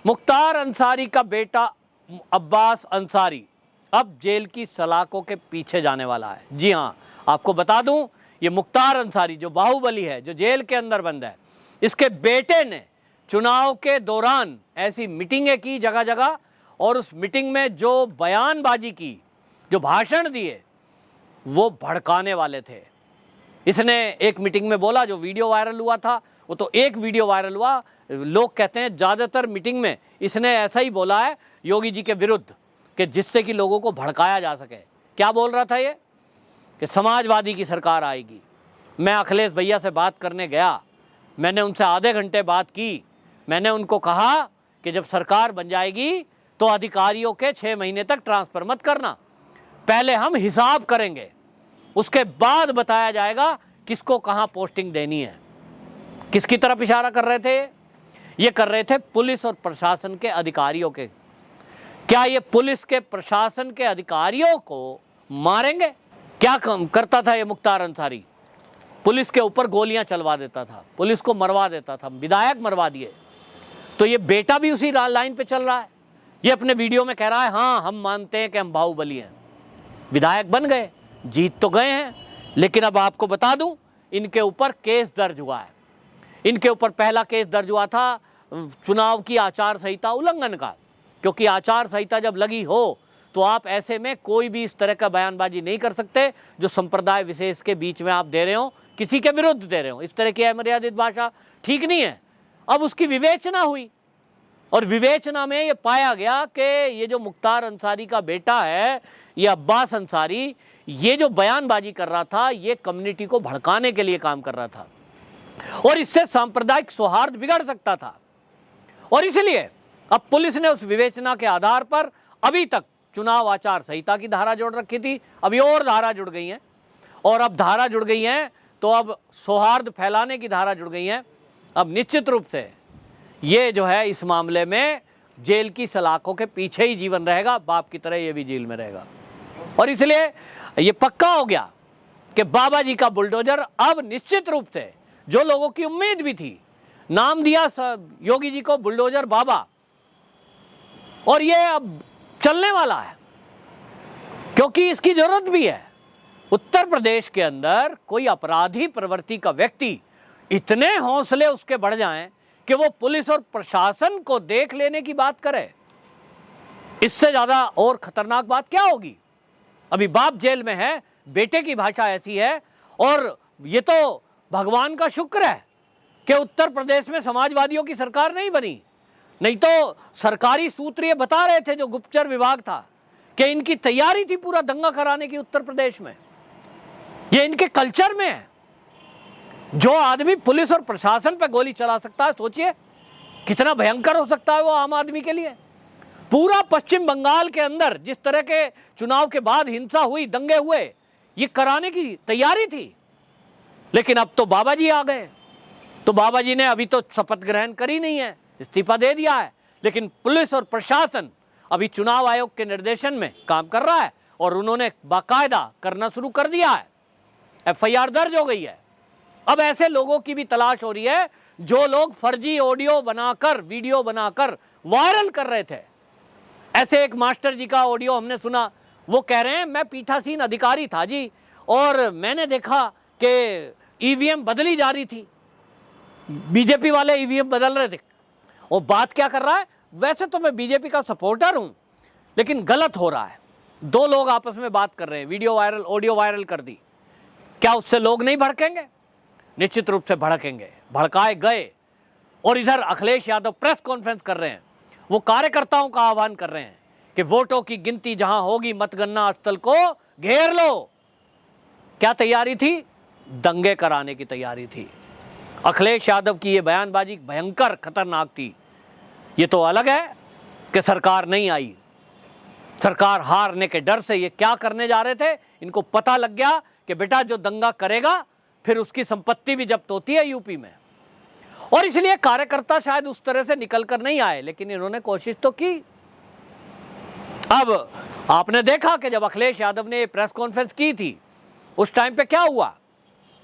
मुख्तार अंसारी का बेटा अब्बास अंसारी अब जेल की सलाखों के पीछे जाने वाला है। जी हाँ, आपको बता दूं, ये मुख्तार अंसारी जो बाहुबली है, जो जेल के अंदर बंद है, इसके बेटे ने चुनाव के दौरान ऐसी मीटिंगें की जगह जगह, और उस मीटिंग में जो बयानबाजी की, जो भाषण दिए, वो भड़काने वाले थे। इसने एक मीटिंग में बोला, जो वीडियो वायरल हुआ था, वो तो एक वीडियो वायरल हुआ, लोग कहते हैं ज़्यादातर मीटिंग में इसने ऐसा ही बोला है योगी जी के विरुद्ध, कि जिससे कि लोगों को भड़काया जा सके। क्या बोल रहा था ये? कि समाजवादी की सरकार आएगी। मैं अखिलेश भैया से बात करने गया, मैंने उनसे आधे घंटे बात की। मैंने उनको कहा कि जब सरकार बन जाएगी तो अधिकारियों के 6 महीने तक ट्रांसफ़र मत करना, पहले हम हिसाब करेंगे, उसके बाद बताया जाएगा किसको कहाँ पोस्टिंग देनी है। किसकी तरफ इशारा कर रहे थे? ये कर रहे थे पुलिस और प्रशासन के अधिकारियों के। क्या ये पुलिस के प्रशासन के अधिकारियों को मारेंगे? क्या करता था ये मुख्तार अंसारी? पुलिस के ऊपर गोलियां चलवा देता था, पुलिस को मरवा देता था, विधायक मरवा दिए। तो ये बेटा भी उसी लाइन पे चल रहा है। ये अपने वीडियो में कह रहा है, हाँ हम मानते हैं कि हम बाहुबली हैं। विधायक बन गए, जीत तो गए हैं, लेकिन अब आपको बता दूं, इनके ऊपर केस दर्ज हुआ है। इनके ऊपर पहला केस दर्ज हुआ था चुनाव की आचार संहिता उल्लंघन का, क्योंकि आचार संहिता जब लगी हो तो आप ऐसे में कोई भी इस तरह का बयानबाजी नहीं कर सकते जो संप्रदाय विशेष के बीच में आप दे रहे हो, किसी के विरुद्ध दे रहे हो। इस तरह की अमर्यादित भाषा ठीक नहीं है। अब उसकी विवेचना हुई, और विवेचना में ये पाया गया कि ये जो मुख्तार अंसारी का बेटा है, ये अब्बास अंसारी, ये जो बयानबाजी कर रहा था, ये कम्युनिटी को भड़काने के लिए काम कर रहा था, और इससे सांप्रदायिक सौहार्द बिगड़ सकता था। और इसलिए अब पुलिस ने उस विवेचना के आधार पर अभी तक चुनाव आचार संहिता की धारा जोड़ रखी थी, अभी और धारा जुड़ गई हैं, और अब धारा जुड़ गई हैं तो अब सौहार्द फैलाने की धारा जुड़ गई हैं। अब निश्चित रूप से ये जो है इस मामले में जेल की सलाखों के पीछे ही जीवन रहेगा, बाप की तरह ये भी जेल में रहेगा। और इसलिए ये पक्का हो गया कि बाबा जी का बुलडोजर अब निश्चित रूप से, जो लोगों की उम्मीद भी थी, नाम दिया योगी जी को बुलडोजर बाबा, और ये अब चलने वाला है, क्योंकि इसकी जरूरत भी है। उत्तर प्रदेश के अंदर कोई अपराधी प्रवृत्ति का व्यक्ति, इतने हौसले उसके बढ़ जाएं कि वो पुलिस और प्रशासन को देख लेने की बात करे, इससे ज्यादा और खतरनाक बात क्या होगी? अभी बाप जेल में है, बेटे की भाषा ऐसी है, और ये तो भगवान का शुक्र है कि उत्तर प्रदेश में समाजवादियों की सरकार नहीं बनी, नहीं तो सरकारी सूत्र ये बता रहे थे, जो गुप्तचर विभाग था, कि इनकी तैयारी थी पूरा दंगा कराने की उत्तर प्रदेश में। ये इनके कल्चर में है। जो आदमी पुलिस और प्रशासन पर गोली चला सकता है, सोचिए कितना भयंकर हो सकता है वो आम आदमी के लिए। पूरा पश्चिम बंगाल के अंदर जिस तरह के चुनाव के बाद हिंसा हुई, दंगे हुए, ये कराने की तैयारी थी। लेकिन अब तो बाबा जी आ गए, तो बाबा जी ने अभी तो शपथ ग्रहण करी नहीं है, इस्तीफा दे दिया है, लेकिन पुलिस और प्रशासन अभी चुनाव आयोग के निर्देशन में काम कर रहा है, और उन्होंने बाकायदा करना शुरू कर दिया है। FIR दर्ज हो गई है। अब ऐसे लोगों की भी तलाश हो रही है जो लोग फर्जी ऑडियो बनाकर, वीडियो बनाकर वायरल कर रहे थे। ऐसे एक मास्टर जी का ऑडियो हमने सुना, वो कह रहे हैं मैं पीठासीन अधिकारी था जी, और मैंने देखा कि EVM बदली जा रही थी, बीजेपी वाले EVM बदल रहे थे। और बात क्या कर रहा है? वैसे तो मैं बीजेपी का सपोर्टर हूं, लेकिन गलत हो रहा है। 2 लोग आपस में बात कर रहे हैं, वीडियो वायरल, ऑडियो वायरल कर दी, क्या उससे लोग नहीं भड़केंगे? निश्चित रूप से भड़केंगे, भड़काए गए। और इधर अखिलेश यादव प्रेस कॉन्फ्रेंस कर रहे हैं, वो कार्यकर्ताओं का आह्वान कर रहे हैं कि वोटों की गिनती जहां होगी, मतगणना स्थल को घेर लो। क्या तैयारी थी? दंगे कराने की तैयारी थी। अखिलेश यादव की ये बयानबाजी भयंकर खतरनाक थी। ये तो अलग है कि सरकार नहीं आई, सरकार हारने के डर से ये क्या करने जा रहे थे, इनको पता लग गया कि बेटा जो दंगा करेगा फिर उसकी संपत्ति भी जब्त होती है यूपी में। और इसलिए कार्यकर्ता शायद उस तरह से निकल कर नहीं आए, लेकिन इन्होंने कोशिश तो की। अब आपने देखा कि जब अखिलेश यादव ने प्रेस कॉन्फ्रेंस की थी, उस टाइम पे क्या हुआ?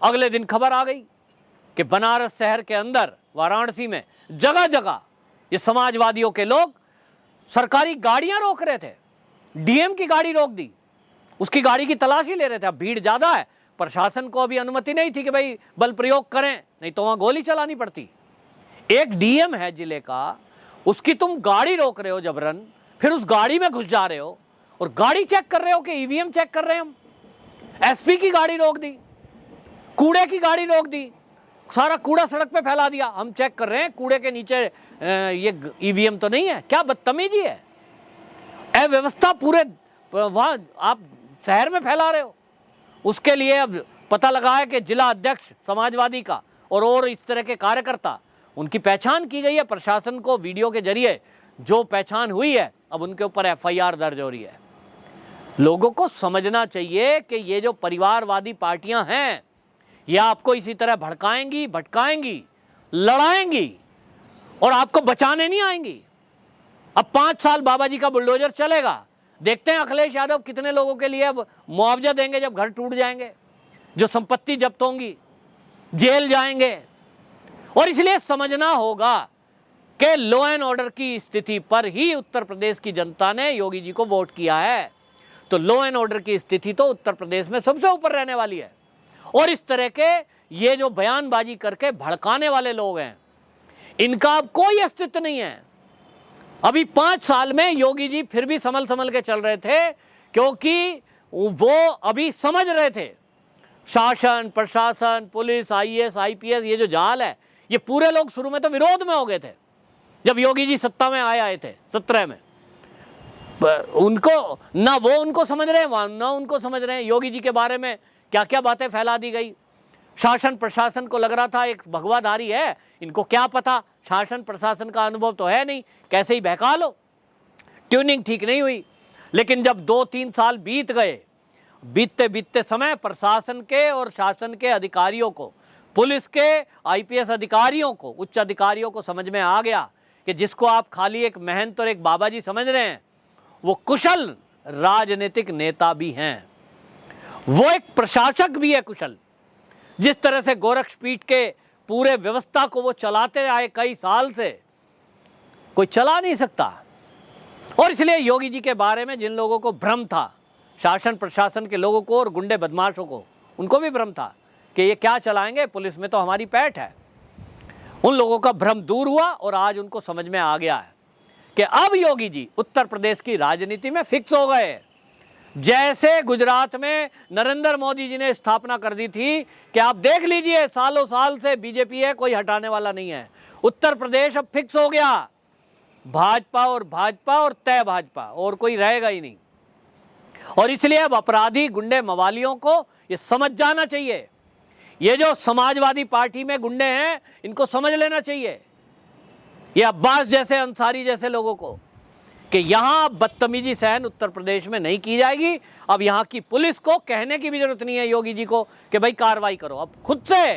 अगले दिन खबर आ गई कि बनारस शहर के अंदर, वाराणसी में जगह जगह ये समाजवादियों के लोग सरकारी गाड़ियां रोक रहे थे, डीएम की गाड़ी रोक दी, उसकी गाड़ी की तलाशी ले रहे थे। अब भीड़ ज्यादा है, प्रशासन को अभी अनुमति नहीं थी कि भाई बल प्रयोग करें, नहीं तो वहां गोली चलानी पड़ती। एक डीएम है जिले का, उसकी तुम गाड़ी रोक रहे हो जबरन, फिर उस गाड़ी में घुस जा रहे हो और गाड़ी चेक कर रहे हो कि ईवीएम चेक कर रहे हैं हम। एसपी की गाड़ी रोक दी, कूड़े की गाड़ी रोक दी, सारा कूड़ा सड़क पे फैला दिया, हम चेक कर रहे हैं कूड़े के नीचे ये ईवीएम तो नहीं है। क्या बदतमीजी है, अव्यवस्था पूरे वहां आप शहर में फैला रहे हो। उसके लिए अब पता लगा है कि जिला अध्यक्ष समाजवादी का और इस तरह के कार्यकर्ता, उनकी पहचान की गई है। प्रशासन को वीडियो के जरिए जो पहचान हुई है, अब उनके ऊपर एफआईआर दर्ज हो रही है। लोगों को समझना चाहिए कि ये जो परिवारवादी पार्टियां हैं, ये आपको इसी तरह भड़काएंगी, भटकाएंगी, लड़ाएंगी और आपको बचाने नहीं आएंगी। अब 5 साल बाबा जी का बुलडोजर चलेगा। देखते हैं अखिलेश यादव कितने लोगों के लिए अब मुआवजा देंगे जब घर टूट जाएंगे, जो संपत्ति जब्त होंगी, जेल जाएंगे। और इसलिए समझना होगा कि लॉ एंड ऑर्डर की स्थिति पर ही उत्तर प्रदेश की जनता ने योगी जी को वोट किया है। तो लॉ एंड ऑर्डर की स्थिति तो उत्तर प्रदेश में सबसे ऊपर रहने वाली है। और इस तरह के ये जो बयानबाजी करके भड़काने वाले लोग हैं, इनका अब कोई अस्तित्व नहीं है। अभी 5 साल में योगी जी फिर भी संभल के चल रहे थे, क्योंकि वो अभी समझ रहे थे शासन, प्रशासन, पुलिस, आईएएस, आईपीएस, ये जो जाल है, ये पूरे लोग शुरू में तो विरोध में हो गए थे जब योगी जी सत्ता में आए थे 17 में। उनको ना वो उनको समझ रहे हैं, ना उनको समझ रहे हैं। योगी जी के बारे में क्या क्या बातें फैला दी गई। शासन प्रशासन को लग रहा था एक भगवाधारी है, इनको क्या पता, शासन प्रशासन का अनुभव तो है नहीं, कैसे ही बहका लो। ट्यूनिंग ठीक नहीं हुई। लेकिन जब 2-3 साल बीत गए, बीतते बीतते समय प्रशासन के और शासन के अधिकारियों को, पुलिस के आईपीएस अधिकारियों को, उच्च अधिकारियों को समझ में आ गया कि जिसको आप खाली एक महंत और एक बाबा जी समझ रहे हैं, वो कुशल राजनीतिक नेता भी हैं, वो एक प्रशासक भी है कुशल। जिस तरह से गोरक्षपीठ के पूरे व्यवस्था को वो चलाते आए कई साल से, कोई चला नहीं सकता। और इसलिए योगी जी के बारे में जिन लोगों को भ्रम था, शासन प्रशासन के लोगों को और गुंडे बदमाशों को, उनको भी भ्रम था कि ये क्या चलाएंगे, पुलिस में तो हमारी पैठ है। उन लोगों का भ्रम दूर हुआ और आज उनको समझ में आ गया है कि अब योगी जी उत्तर प्रदेश की राजनीति में फिक्स हो गए। जैसे गुजरात में नरेंद्र मोदी जी ने स्थापना कर दी थी कि आप देख लीजिए सालों साल से बीजेपी है, कोई हटाने वाला नहीं है। उत्तर प्रदेश अब फिक्स हो गया, भाजपा और तय भाजपा, और कोई रहेगा ही नहीं। और इसलिए अब अपराधी गुंडे मवालियों को ये समझ जाना चाहिए। ये जो समाजवादी पार्टी में गुंडे हैं, इनको समझ लेना चाहिए, ये अब्बास जैसे, अंसारी जैसे लोगों को, कि यहां बदतमीजी सहन उत्तर प्रदेश में नहीं की जाएगी। अब यहां की पुलिस को कहने की भी जरूरत नहीं है योगी जी को कि भाई कार्रवाई करो, अब खुद से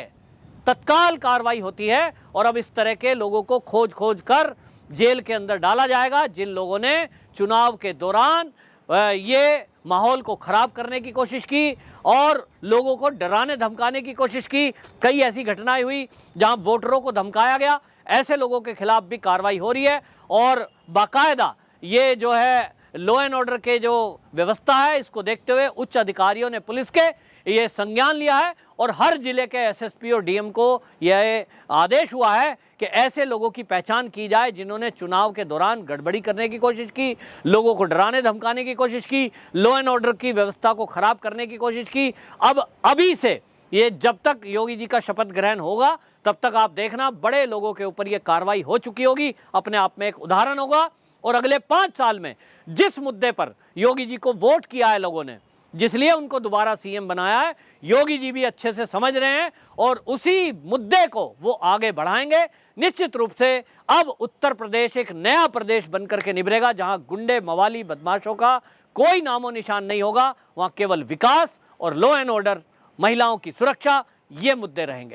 तत्काल कार्रवाई होती है। और अब इस तरह के लोगों को खोज कर जेल के अंदर डाला जाएगा जिन लोगों ने चुनाव के दौरान ये माहौल को खराब करने की कोशिश की और लोगों को डराने धमकाने की कोशिश की। कई ऐसी घटनाएं हुई जहां वोटरों को धमकाया गया, ऐसे लोगों के खिलाफ भी कार्रवाई हो रही है। और बाकायदा ये जो है लॉ एंड ऑर्डर के जो व्यवस्था है, इसको देखते हुए उच्च अधिकारियों ने पुलिस के ये संज्ञान लिया है और हर जिले के एसएसपी और डीएम को यह आदेश हुआ है कि ऐसे लोगों की पहचान की जाए जिन्होंने चुनाव के दौरान गड़बड़ी करने की कोशिश की, लोगों को डराने धमकाने की कोशिश की, लॉ एंड ऑर्डर की व्यवस्था को खराब करने की कोशिश की। अब अभी से ये जब तक योगी जी का शपथ ग्रहण होगा तब तक आप देखना बड़े लोगों के ऊपर ये कार्रवाई हो चुकी होगी, अपने आप में एक उदाहरण होगा। और अगले 5 साल में जिस मुद्दे पर योगी जी को वोट किया है लोगों ने, जिसलिए उनको दोबारा सीएम बनाया है, योगी जी भी अच्छे से समझ रहे हैं और उसी मुद्दे को वो आगे बढ़ाएंगे। निश्चित रूप से अब उत्तर प्रदेश एक नया प्रदेश बनकर के निभरेगा जहां गुंडे मवाली बदमाशों का कोई नामो निशान नहीं होगा। वहां केवल विकास और लॉ एंड ऑर्डर, महिलाओं की सुरक्षा, ये मुद्दे रहेंगे।